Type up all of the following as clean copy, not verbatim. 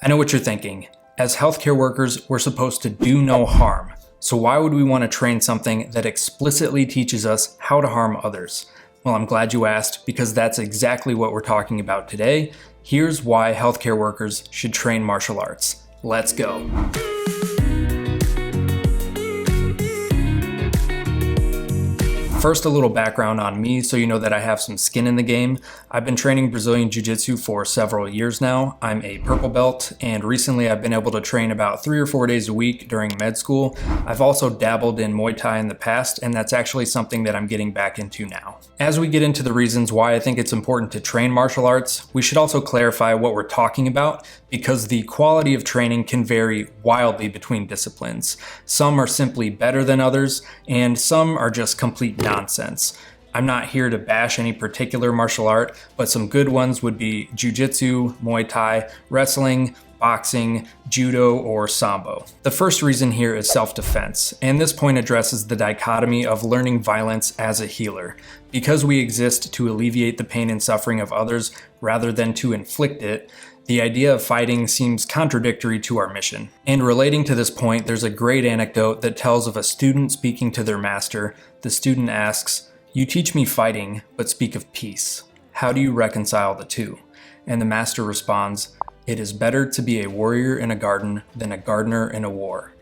I know what you're thinking. As healthcare workers, we're supposed to do no harm. So why would we want to train something that explicitly teaches us how to harm others? Well, I'm glad you asked, because that's exactly what we're talking about today. Here's why healthcare workers should train martial arts. Let's go. First, a little background on me so you know that I have some skin in the game. I've been training Brazilian Jiu-Jitsu for several years now. I'm a purple belt, and recently I've been able to train about 3 or 4 days a week during med school. I've also dabbled in Muay Thai in the past, and that's actually something that I'm getting back into now. As we get into the reasons why I think it's important to train martial arts, we should also clarify what we're talking about, because the quality of training can vary wildly between disciplines. Some are simply better than others, and some are just complete nonsense. I'm not here to bash any particular martial art, but some good ones would be jiu-jitsu, Muay Thai, wrestling, boxing, judo, or sambo. The first reason here is self-defense, and this point addresses the dichotomy of learning violence as a healer. Because we exist to alleviate the pain and suffering of others rather than to inflict it, the idea of fighting seems contradictory to our mission. And relating to this point, there's a great anecdote that tells of a student speaking to their master. The student asks, "You teach me fighting, but speak of peace. How do you reconcile the two?" And the master responds, "It is better to be a warrior in a garden than a gardener in a war."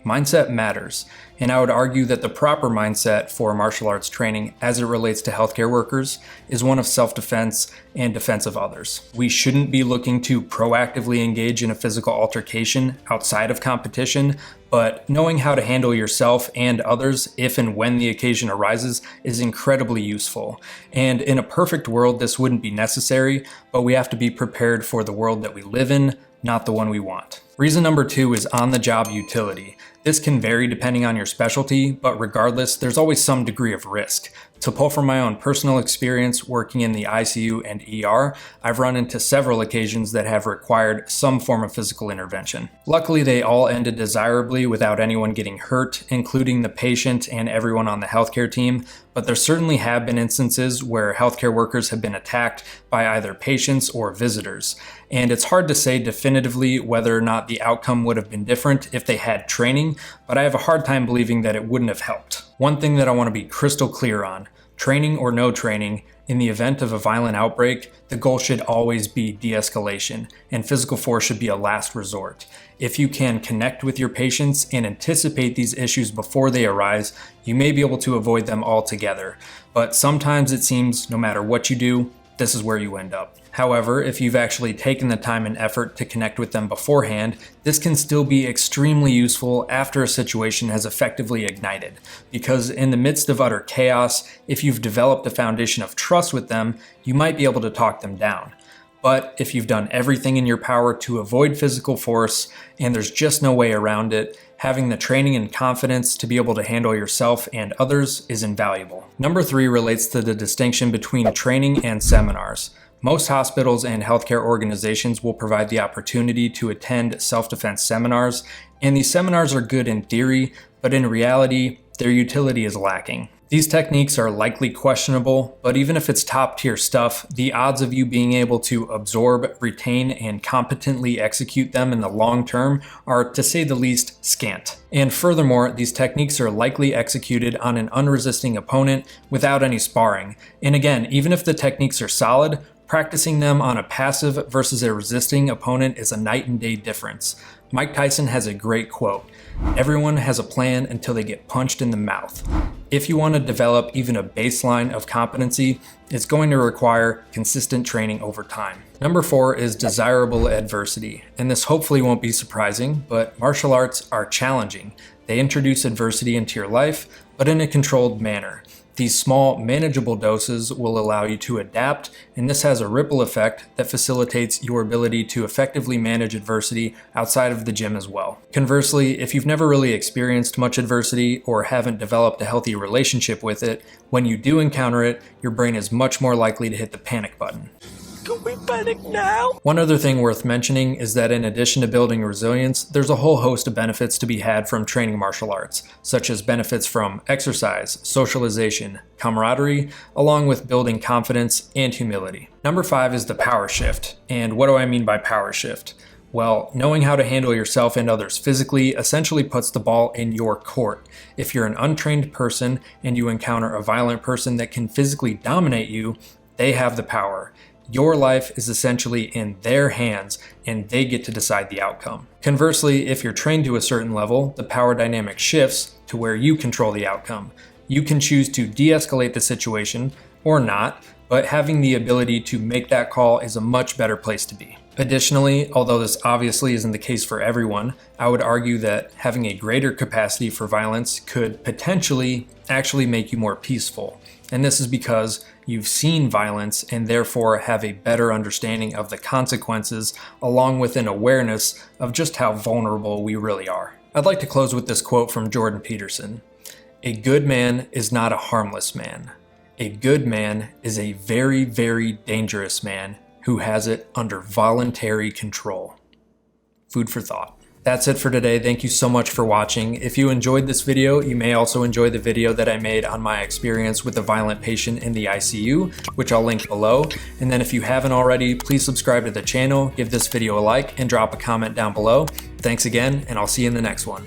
Mindset matters, and I would argue that the proper mindset for martial arts training as it relates to healthcare workers is one of self-defense and defense of others. We shouldn't be looking to proactively engage in a physical altercation outside of competition, but knowing how to handle yourself and others if and when the occasion arises is incredibly useful. And in a perfect world, this wouldn't be necessary, but we have to be prepared for the world that we live in, not the one we want. Reason number 2 is on-the-job utility. This can vary depending on your specialty, but regardless, there's always some degree of risk. To pull from my own personal experience working in the ICU and ER, I've run into several occasions that have required some form of physical intervention. Luckily, they all ended desirably without anyone getting hurt, including the patient and everyone on the healthcare team, but there certainly have been instances where healthcare workers have been attacked by either patients or visitors. And it's hard to say definitively whether or not the outcome would have been different if they had training, but I have a hard time believing that it wouldn't have helped. One thing that I want to be crystal clear on, training or no training, in the event of a violent outbreak, the goal should always be de-escalation, and physical force should be a last resort. If you can connect with your patients and anticipate these issues before they arise, you may be able to avoid them altogether. But sometimes it seems no matter what you do, this is where you end up. However, if you've actually taken the time and effort to connect with them beforehand, this can still be extremely useful after a situation has effectively ignited. Because in the midst of utter chaos, if you've developed a foundation of trust with them, you might be able to talk them down. But if you've done everything in your power to avoid physical force, and there's just no way around it, having the training and confidence to be able to handle yourself and others is invaluable. Number 3 relates to the distinction between training and seminars. Most hospitals and healthcare organizations will provide the opportunity to attend self-defense seminars, and these seminars are good in theory, but in reality, their utility is lacking. These techniques are likely questionable, but even if it's top-tier stuff, the odds of you being able to absorb, retain, and competently execute them in the long term are, to say the least, scant. And furthermore, these techniques are likely executed on an unresisting opponent without any sparring. And again, even if the techniques are solid, practicing them on a passive versus a resisting opponent is a night and day difference. Mike Tyson has a great quote, "Everyone has a plan until they get punched in the mouth." If you want to develop even a baseline of competency, it's going to require consistent training over time. Number 4 is desirable adversity, and this hopefully won't be surprising, but martial arts are challenging. They introduce adversity into your life, but in a controlled manner. These small, manageable doses will allow you to adapt, and this has a ripple effect that facilitates your ability to effectively manage adversity outside of the gym as well. Conversely, if you've never really experienced much adversity or haven't developed a healthy relationship with it, when you do encounter it, your brain is much more likely to hit the panic button. Can we panic now? One other thing worth mentioning is that in addition to building resilience, there's a whole host of benefits to be had from training martial arts, such as benefits from exercise, socialization, camaraderie, along with building confidence and humility. Number 5 is the power shift. And what do I mean by power shift? Well, knowing how to handle yourself and others physically essentially puts the ball in your court. If you're an untrained person and you encounter a violent person that can physically dominate you, they have the power. Your life is essentially in their hands and they get to decide the outcome. Conversely, if you're trained to a certain level, the power dynamic shifts to where you control the outcome. You can choose to de-escalate the situation or not, but having the ability to make that call is a much better place to be. Additionally, although this obviously isn't the case for everyone, I would argue that having a greater capacity for violence could potentially actually make you more peaceful. And this is because you've seen violence and therefore have a better understanding of the consequences, along with an awareness of just how vulnerable we really are. I'd like to close with this quote from Jordan Peterson. "A good man is not a harmless man. A good man is a very, very dangerous man who has it under voluntary control." Food for thought. That's it for today. Thank you so much for watching. If you enjoyed this video, you may also enjoy the video that I made on my experience with a violent patient in the ICU, which I'll link below. And then if you haven't already, please subscribe to the channel, give this video a like, and drop a comment down below. Thanks again, and I'll see you in the next one.